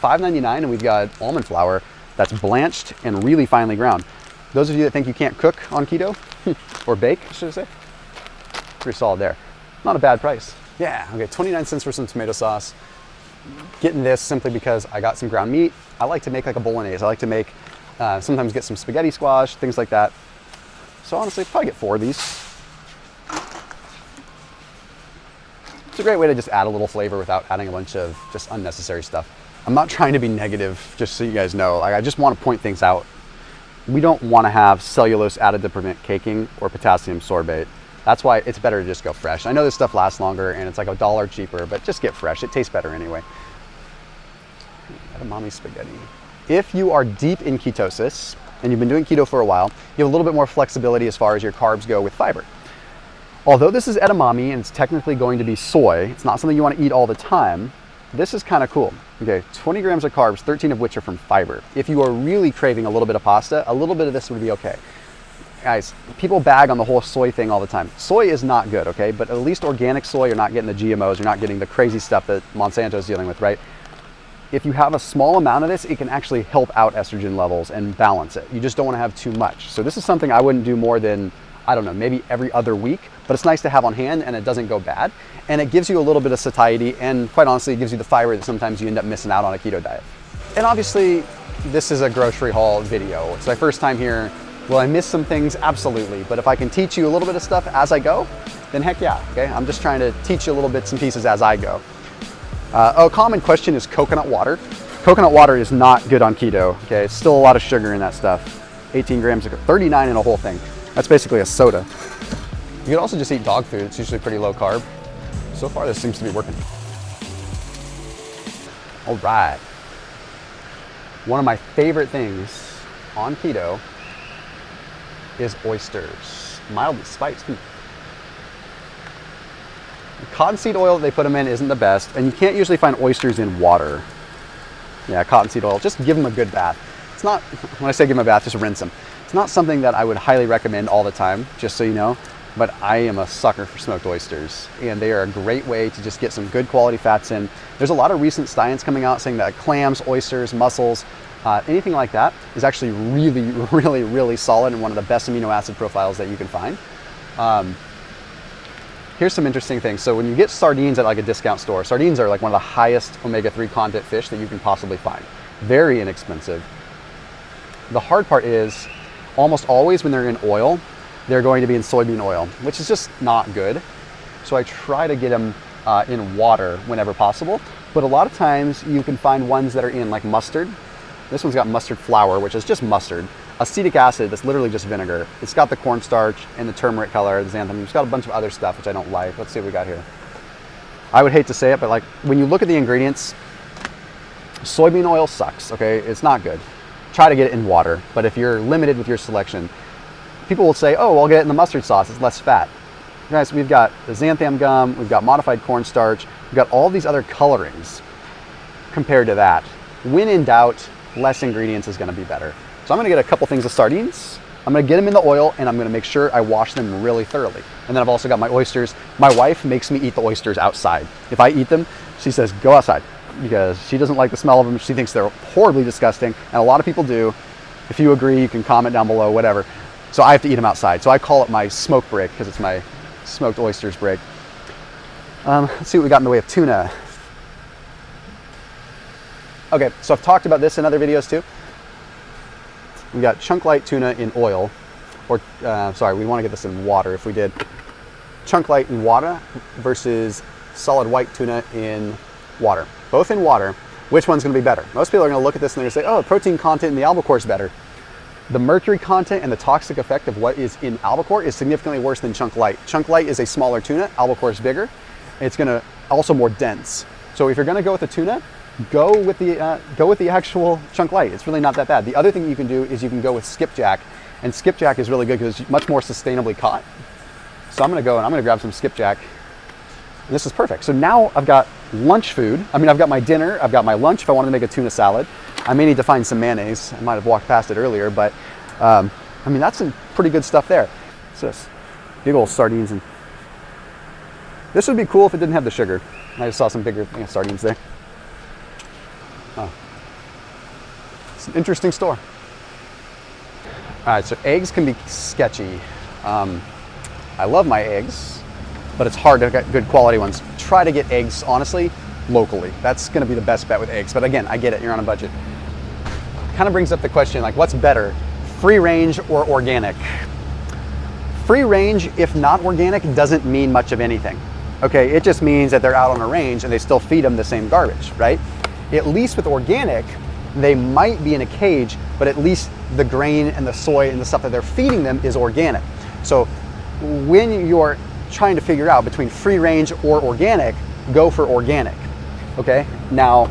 $5.99 and we've got almond flour that's blanched and really finely ground. Those of you that think you can't cook on keto, or bake, should I say, pretty solid there. Not a bad price. Yeah, okay, 29 cents for some tomato sauce. Getting this simply because I got some ground meat. I like to make like a bolognese. I like to make, sometimes get some spaghetti squash, things like that. So honestly, probably get 4 of these. It's a great way to just add a little flavor without adding a bunch of just unnecessary stuff. I'm not trying to be negative, just so you guys know. Like, I just want to point things out. We don't want to have cellulose added to prevent caking or potassium sorbate. That's why it's better to just go fresh. I know this stuff lasts longer and it's like $1 cheaper, but just get fresh. It tastes better anyway. Edamame spaghetti. If you are deep in ketosis and you've been doing keto for a while, you have a little bit more flexibility as far as your carbs go with fiber. Although this is edamame and it's technically going to be soy, it's not something you want to eat all the time. This is kind of cool. Okay, 20 grams of carbs, 13 of which are from fiber. If you are really craving a little bit of pasta, a little bit of this would be okay. Guys, people bag on the whole soy thing all the time. Soy is not good, okay? But at least organic soy, you're not getting the GMOs, you're not getting the crazy stuff that Monsanto's dealing with, right? If you have a small amount of this, it can actually help out estrogen levels and balance it. You just don't want to have too much. So this is something I wouldn't do more than, I don't know, maybe every other week, but it's nice to have on hand and it doesn't go bad. And it gives you a little bit of satiety and quite honestly, it gives you the fiber that sometimes you end up missing out on a keto diet. And obviously, this is a grocery haul video. It's my first time here. Will I miss some things? Absolutely. But if I can teach you a little bit of stuff as I go, then heck yeah, okay? I'm just trying to teach you a little bits and pieces as I go. A common question is coconut water. Coconut water is not good on keto, okay? It's still a lot of sugar in that stuff. 18 grams, 39 in a whole thing. That's basically a soda. You could also just eat dog food. It's usually pretty low carb. So far, this seems to be working. All right. One of my favorite things on keto is oysters. Mildly spiced. Cottonseed oil that they put them in isn't the best, and you can't usually find oysters in water. Yeah, cottonseed oil, just give them a good bath. It's not, when I say give them a bath, just rinse them. It's not something that I would highly recommend all the time, just so you know, but I am a sucker for smoked oysters, and they are a great way to just get some good quality fats in. There's a lot of recent science coming out saying that clams, oysters, mussels, anything like that is actually really solid and one of the best amino acid profiles that you can find. Here's some interesting things. So when you get sardines at like a discount store, sardines are like one of the highest omega-3 content fish that you can possibly find. Very inexpensive. The hard part is almost always when they're in oil, they're going to be in soybean oil, which is just not good. So I try to get them in water whenever possible. But a lot of times you can find ones that are in like mustard. This one's got mustard flour, which is just mustard. Acetic acid, that's literally just vinegar. It's got the cornstarch and the turmeric color, the xanthan. It's got a bunch of other stuff, which I don't like. Let's see what we got here. I would hate to say it, but like when you look at the ingredients, soybean oil sucks, okay? It's not good. Try to get it in water, but if you're limited with your selection, people will say, oh, well, I'll get it in the mustard sauce, it's less fat. Guys, we've got the xanthan gum, we've got modified cornstarch, we've got all these other colorings compared to that. When in doubt, less ingredients is gonna be better. So I'm gonna get a couple things of sardines, I'm gonna get them in the oil, and I'm gonna make sure I wash them really thoroughly. And then I've also got my oysters. My wife makes me eat the oysters outside. If I eat them, she says, go outside, because she doesn't like the smell of them. She thinks they're horribly disgusting, and a lot of people do. If you agree, you can comment down below, whatever. So I have to eat them outside. So I call it my smoke break, because it's my smoked oysters break. Let's see what we got in the way of tuna. Okay, so I've talked about this in other videos too. We got chunk light tuna in oil, or sorry, we want to get this in water. If we did chunk light in water versus solid white tuna in water, both in water, which one's going to be better? Most people are going to look at this and they're going to say, oh, the protein content in the albacore is better. The mercury content and the toxic effect of what is in albacore is significantly worse than chunk light. Chunk light is a smaller tuna, albacore is bigger. It's going to also more dense. So if you're going to go with the tuna, go with the actual chunk light. It's really not that bad. The other thing you can do is you can go with skipjack, and skipjack is really good because it's much more sustainably caught. So I'm going to go and I'm going to grab some skipjack. And this is perfect. So now I've got lunch food. I mean, I've got my dinner, I've got my lunch if I wanted to make a tuna salad. I may need to find some mayonnaise. I might have walked past it earlier, but I mean, that's some pretty good stuff there. What's this? Big old sardines. And this would be cool if it didn't have the sugar. I just saw some bigger sardines there. Oh. It's an interesting store. All right, so eggs can be sketchy. I love my eggs, but it's hard to get good quality ones. Try to get eggs, honestly, locally. That's gonna be the best bet with eggs. But again, I get it, you're on a budget. Kind of brings up the question, like, what's better, free range or organic? Free range, if not organic, doesn't mean much of anything. Okay, it just means that they're out on a range and they still feed them the same garbage, right? At least with organic, they might be in a cage, but at least the grain and the soy and the stuff that they're feeding them is organic. So when you're trying to figure out between free range or organic, go for organic, okay? Now,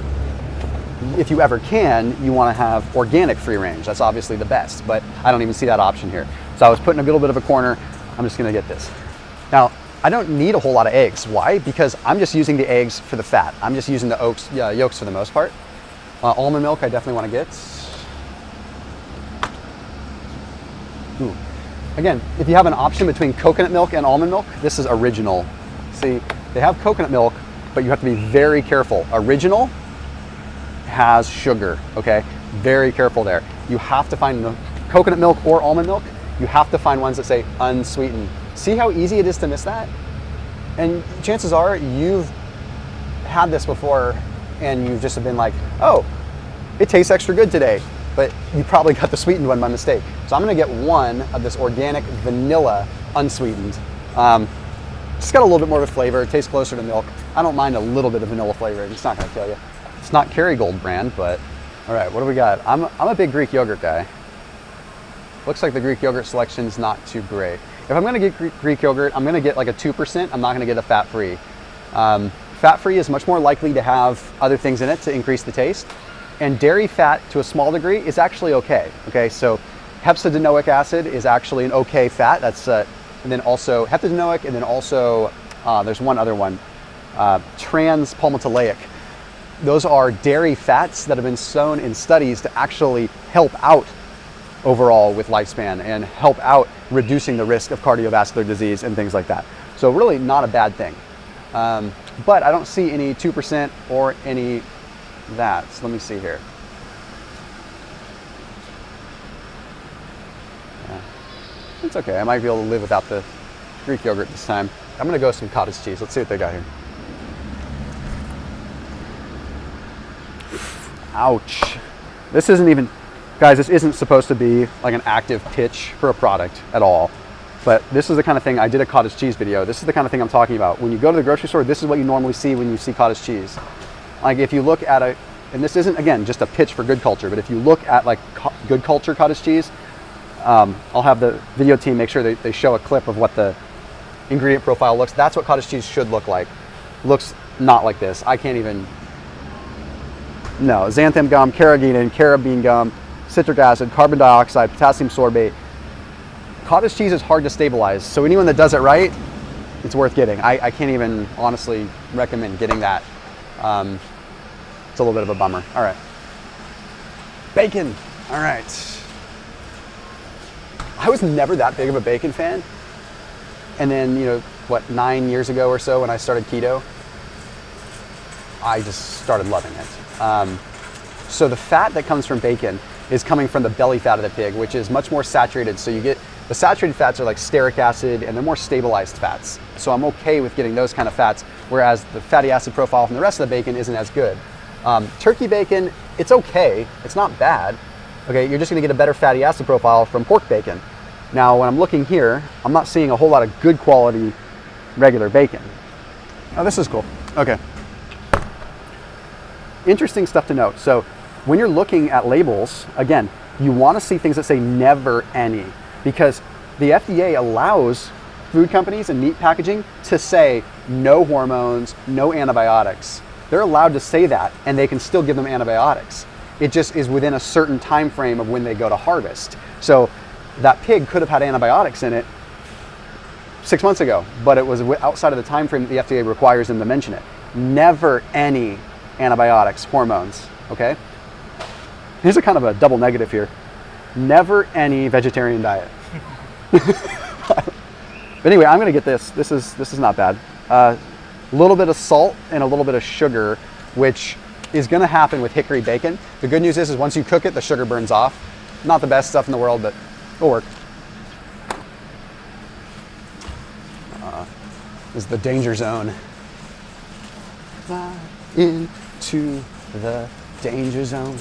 if you ever can, you wanna have organic free range. That's obviously the best, but I don't even see that option here. So I was put in a little bit of a corner. I'm just gonna get this. Now, I don't need a whole lot of eggs. Why? Because I'm just using the eggs for the fat. I'm just using the yolks for the most part. Almond milk, I definitely want to get. Ooh. Again, if you have an option between coconut milk and almond milk, this is original. See, they have coconut milk, but you have to be very careful. Original has sugar, okay? Very careful there. You have to find the coconut milk or almond milk. You have to find ones that say unsweetened. See how easy it is to miss that? And chances are you've had this before and you've just been like, oh, it tastes extra good today, but you probably got the sweetened one by mistake. So I'm gonna get one of this organic vanilla unsweetened. It's got a little bit more of a flavor, it tastes closer to milk. I don't mind a little bit of vanilla flavor, it's not gonna kill you. It's not Kerrygold brand, but all right, what do we got? I'm a big Greek yogurt guy. Looks like the Greek yogurt selection's not too great. If I'm gonna get Greek yogurt, I'm gonna get like a 2%. I'm not gonna get a fat-free. Fat-free is much more likely to have other things in it to increase the taste. And dairy fat, to a small degree, is actually okay. Okay, so hepsidinoic acid is actually an okay fat. That's and then also heptadenoic, and then also there's one other one, transpalmitoleic. Those are dairy fats that have been shown in studies to actually help out overall with lifespan and help out reducing the risk of cardiovascular disease and things like that. So really not a bad thing. But I don't see any 2% or any that. So let me see here. Yeah. It's okay. I might be able to live without the Greek yogurt this time. I'm gonna go with some cottage cheese. Let's see what they got here. Ouch. This isn't even, guys, this isn't supposed to be like an active pitch for a product at all. But this is the kind of thing, I did a cottage cheese video. This is the kind of thing I'm talking about. When you go to the grocery store, this is what you normally see when you see cottage cheese. Like if you look at and this isn't, again, just a pitch for Good Culture, but if you look at like Good Culture cottage cheese, I'll have the video team make sure they show a clip of what the ingredient profile looks. That's what cottage cheese should look like. Looks not like this. I can't even, no, xanthan gum, carrageenan, carabine gum, citric acid, carbon dioxide, potassium sorbate. Cottage cheese is hard to stabilize, so anyone that does it right, it's worth getting. I can't even honestly recommend getting that. It's a little bit of a bummer. All right. Bacon. All right. I was never that big of a bacon fan. And then, 9 years ago or so when I started keto, I just started loving it. So the fat that comes from bacon is coming from the belly fat of the pig, which is much more saturated. So you get, the saturated fats are like stearic acid and they're more stabilized fats. So I'm okay with getting those kind of fats, whereas the fatty acid profile from the rest of the bacon isn't as good. Turkey bacon, it's okay. It's not bad. Okay, you're just gonna get a better fatty acid profile from pork bacon. Now, when I'm looking here, I'm not seeing a whole lot of good quality regular bacon. Oh, this is cool. Okay. Interesting stuff to note. So when you're looking at labels, again, you want to see things that say never any, because the FDA allows food companies and meat packaging to say no hormones, no antibiotics. They're allowed to say that and they can still give them antibiotics. It just is within a certain time frame of when they go to harvest. So that pig could have had antibiotics in it 6 months ago, but it was outside of the time frame that the FDA requires them to mention it. Never any antibiotics, hormones, okay? Here's a kind of a double negative here. Never any vegetarian diet. But anyway, I'm gonna get this. This is not bad. A little bit of salt and a little bit of sugar, which is gonna happen with hickory bacon. The good news is once you cook it, the sugar burns off. Not the best stuff in the world, but it'll work. This is the danger zone. Fly into the danger zone.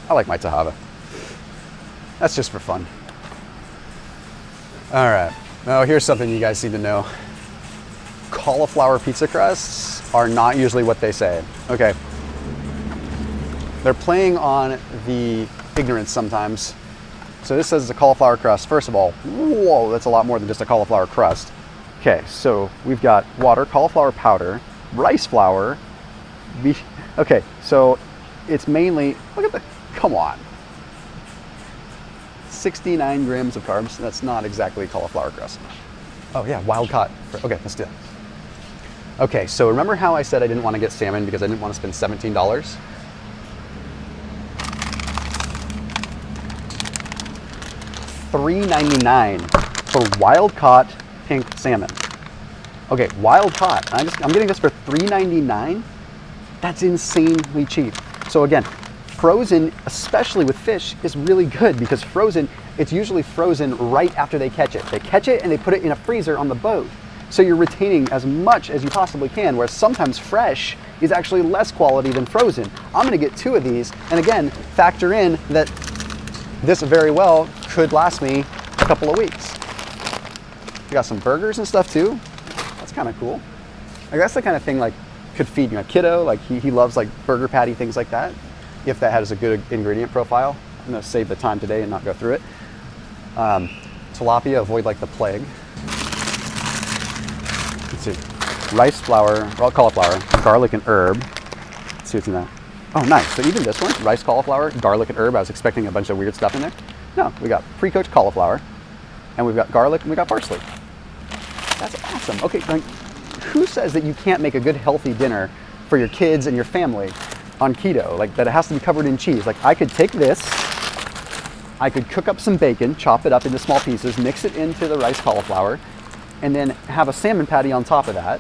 I like my Tahava. That's just for fun. All right. Now here's something you guys need to know. Cauliflower pizza crusts are not usually what they say. Okay. They're playing on the ignorance sometimes. So this says it's a cauliflower crust. First of all, whoa, that's a lot more than just a cauliflower crust. Okay, so we've got water, cauliflower powder, rice flour. Okay, so it's mainly, look at the, come on. 69 grams of carbs. That's not exactly cauliflower crust. Oh yeah, wild caught. Okay, let's do it. Okay, so remember how I said I didn't want to get salmon because I didn't want to spend $17? $3.99 for wild caught pink salmon. Okay, wild caught. I'm getting this for $3.99. That's insanely cheap. So again, frozen, especially with fish, is really good because frozen, it's usually frozen right after they catch it. They catch it and they put it in a freezer on the boat. So you're retaining as much as you possibly can, whereas sometimes fresh is actually less quality than frozen. I'm gonna get 2 of these, and again, factor in that this very well could last me a couple of weeks. We got some burgers and stuff too. That's kind of cool. Like that's the kind of thing like could feed a kiddo. Like he loves like burger patty, things like that. If that has a good ingredient profile. I'm gonna save the time today and not go through it. Tilapia, avoid like the plague. Let's see. Rice flour, raw cauliflower, garlic and herb. see what's in that. Oh, nice. So even this one, rice cauliflower, garlic and herb. I was expecting a bunch of weird stuff in there. No, we got pre-cooked cauliflower, and we've got garlic, and we got parsley. That's awesome. Okay, like, who says that you can't make a good healthy dinner for your kids and your family on keto? Like, that it has to be covered in cheese. Like, I could take this, I could cook up some bacon, chop it up into small pieces, mix it into the rice cauliflower, and then have a salmon patty on top of that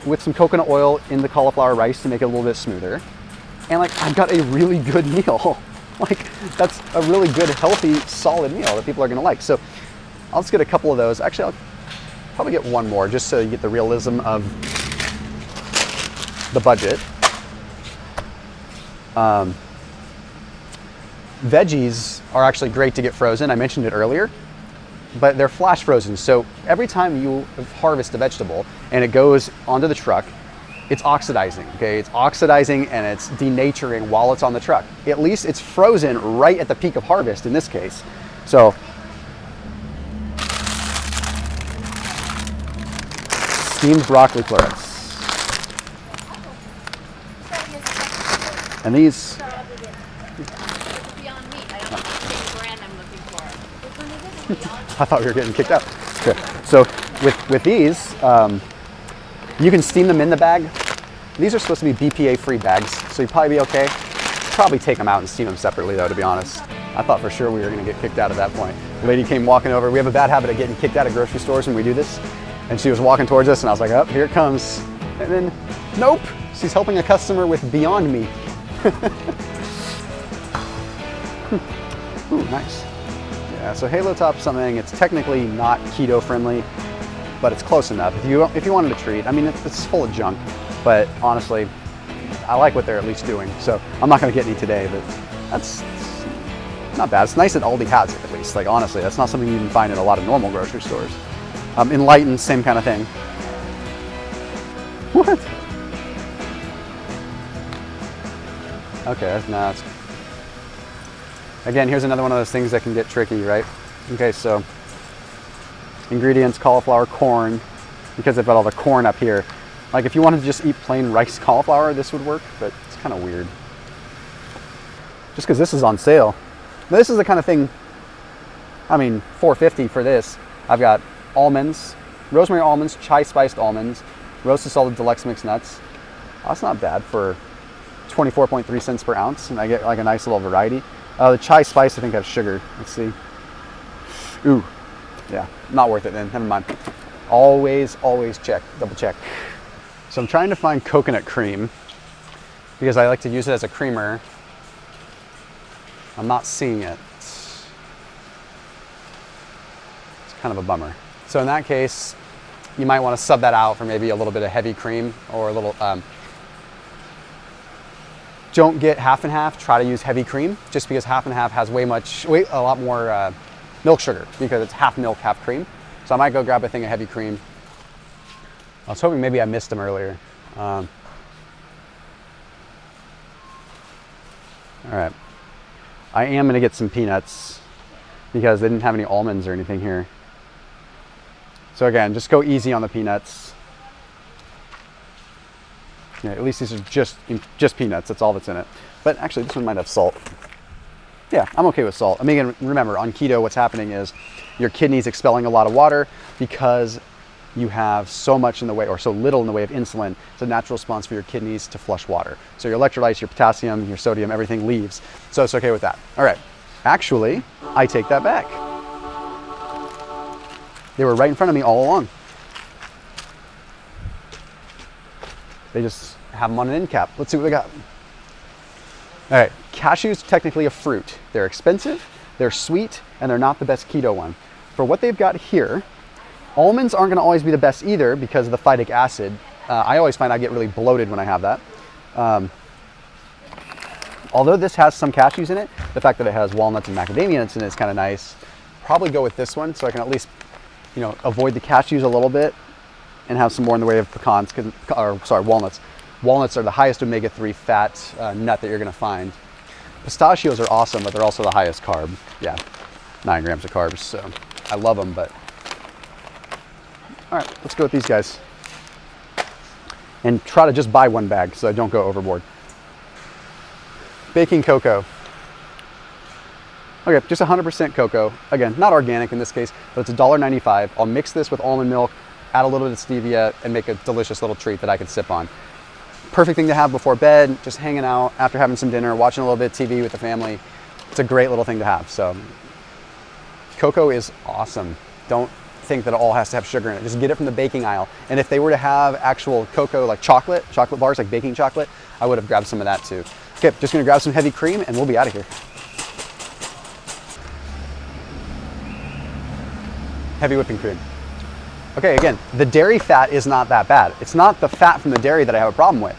with some coconut oil in the cauliflower rice to make it a little bit smoother. And like, I've got a really good meal. Like, that's a really good, healthy, solid meal that people are gonna like. So I'll just get a couple of those. Actually, I'll probably get one more just so you get the realism of the budget. Veggies are actually great to get frozen. I mentioned it earlier, but they're flash frozen. So every time you harvest a vegetable and it goes onto the truck, it's oxidizing, okay? It's oxidizing and it's denaturing while it's on the truck. At least it's frozen right at the peak of harvest in this case. So, steamed broccoli florets. And these, Beyond Meat. I don't know the same brand I'm looking for. Which one is it? Beyond? I thought we were getting kicked out. Okay. So with these, you can steam them in the bag. These are supposed to be BPA-free bags, so you'd probably be okay. Probably take them out and steam them separately though, to be honest. I thought for sure we were gonna get kicked out at that point. The lady came walking over. We have a bad habit of getting kicked out of grocery stores when we do this. And she was walking towards us and I was like, oh, here it comes. And then, nope, she's helping a customer with Beyond Meat. Ooh, nice. Yeah, so Halo Top's something, it's technically not keto friendly, but it's close enough. If you wanted a treat, I mean, it's full of junk, but honestly, I like what they're at least doing. So I'm not gonna get any today, but that's not bad. It's nice that Aldi has it at least. Like, honestly, that's not something you can find in a lot of normal grocery stores. Enlightened, same kind of thing. What? Okay, no, that's... Again, here's another one of those things that can get tricky, right? Okay, so ingredients, cauliflower, corn, because they've got all the corn up here. Like, if you wanted to just eat plain rice cauliflower, this would work, but it's kind of weird. Just because this is on sale. But this is the kind of thing, I mean, $4.50 for this. I've got almonds, rosemary almonds, chai spiced almonds, roasted salted deluxe mixed nuts. That's not bad for 24.3 cents per ounce, and I get like a nice little variety. The chai spice, I think, has sugar. Let's see. Ooh, yeah, not worth it then. Never mind. Always check, double check. So I'm trying to find coconut cream because I like to use it as a creamer. I'm not seeing it. It's kind of a bummer. So in that case, you might want to sub that out for maybe a little bit of heavy cream or a little, don't get half and half, try to use heavy cream just because half and half has a lot more milk sugar because it's half milk, half cream. So I might go grab a thing of heavy cream. I was hoping maybe I missed them earlier. All right. I am gonna get some peanuts because they didn't have any almonds or anything here. So again, just go easy on the peanuts. Yeah, at least these are just peanuts, that's all that's in it. But actually this one might have salt. Yeah, I'm okay with salt. I mean, again, remember, on keto, what's happening is your kidney's expelling a lot of water because you have so much in the way, or so little in the way of insulin. It's a natural response for your kidneys to flush water. So your electrolytes, your potassium, your sodium, everything leaves. So it's okay with that. All right, actually, I take that back. They were right in front of me all along. They just have them on an end cap. Let's see what we got. All right, cashews, technically a fruit. They're expensive, they're sweet, and they're not the best keto one. For what they've got here, almonds aren't gonna always be the best either because of the phytic acid. I always find I get really bloated when I have that. Although this has some cashews in it, the fact that it has walnuts and macadamia nuts in it is kind of nice. Probably go with this one so I can at least, avoid the cashews a little bit and have some more in the way of pecans, walnuts. Walnuts are the highest omega-3 fat nut that you're gonna find. Pistachios are awesome, but they're also the highest carb. Yeah, 9 grams of carbs, so I love them, but. All right, let's go with these guys. and try to just buy one bag so I don't go overboard. Baking cocoa. Okay, just 100% cocoa. Again, not organic in this case, but it's $1.95. I'll mix this with almond milk, add a little bit of stevia, and make a delicious little treat that I can sip on. Perfect thing to have before bed, just hanging out after having some dinner, watching a little bit of TV with the family. It's a great little thing to have. So cocoa is awesome. Don't think that it all has to have sugar in it. Just get it from the baking aisle. And if they were to have actual cocoa, like chocolate bars, like baking chocolate, I would have grabbed some of that too. Okay, just gonna grab some heavy cream and we'll be out of here. Heavy whipping cream. Okay, again, the dairy fat is not that bad. It's not the fat from the dairy that I have a problem with.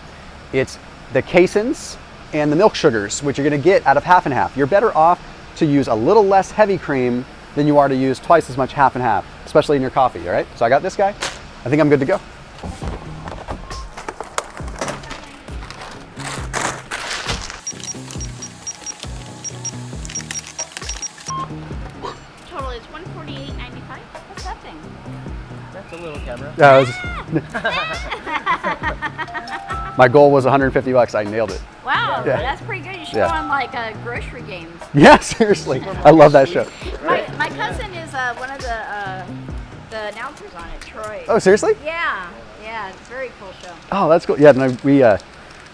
It's the caseins and the milk sugars, which you're gonna get out of half and half. You're better off to use a little less heavy cream than you are to use twice as much half and half, especially in your coffee, all right? So I got this guy. I think I'm good to go. Total is $148.95. What's that thing? That's a little camera. My goal was 150 bucks. I nailed it. Wow, Yeah. that's pretty good. You should Yeah. go on like grocery games. Yeah, seriously. I love that show. My cousin is one of the announcers on it, Troy. Oh, seriously? Yeah, it's a very cool show. Oh, that's cool. Yeah, no,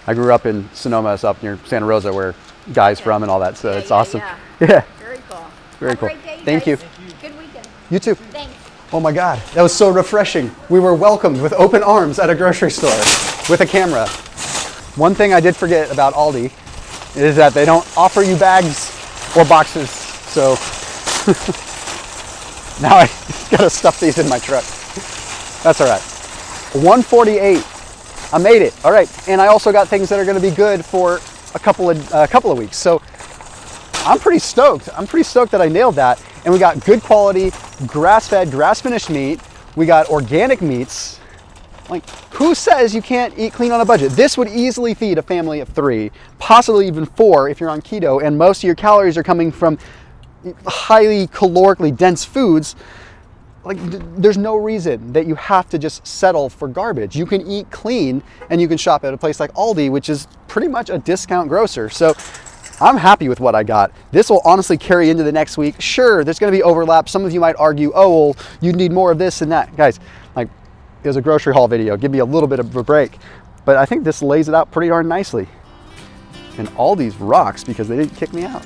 I grew up in Sonoma, it's up near Santa Rosa, where Guy's from and all that. So it's awesome. Yeah. Yeah, Very cool. very Have cool. a great day, Thank you. guys. Good weekend. You too. Thanks. Oh my God, that was so refreshing. We were welcomed with open arms at a grocery store with a camera. One thing I did forget about Aldi is that they don't offer you bags or boxes. So now I gotta stuff these in my truck. That's all right. 148. I made it. All right, and I also got things that are gonna be good for a couple of weeks. So I'm pretty stoked. I'm pretty stoked that I nailed that. And we got good quality, grass-fed, grass-finished meat. We got organic meats. Like, who says you can't eat clean on a budget? This would easily feed a family of 3, possibly even 4 if you're on keto, and most of your calories are coming from highly calorically dense foods. Like, there's no reason that you have to just settle for garbage. You can eat clean, and you can shop at a place like Aldi, which is pretty much a discount grocer. So I'm happy with what I got. This will honestly carry into the next week. Sure, there's gonna be overlap. Some of you might argue, oh, well, you need more of this and that. Guys, like, it was a grocery haul video. Give me a little bit of a break. But I think this lays it out pretty darn nicely. And Aldi's rocks because they didn't kick me out.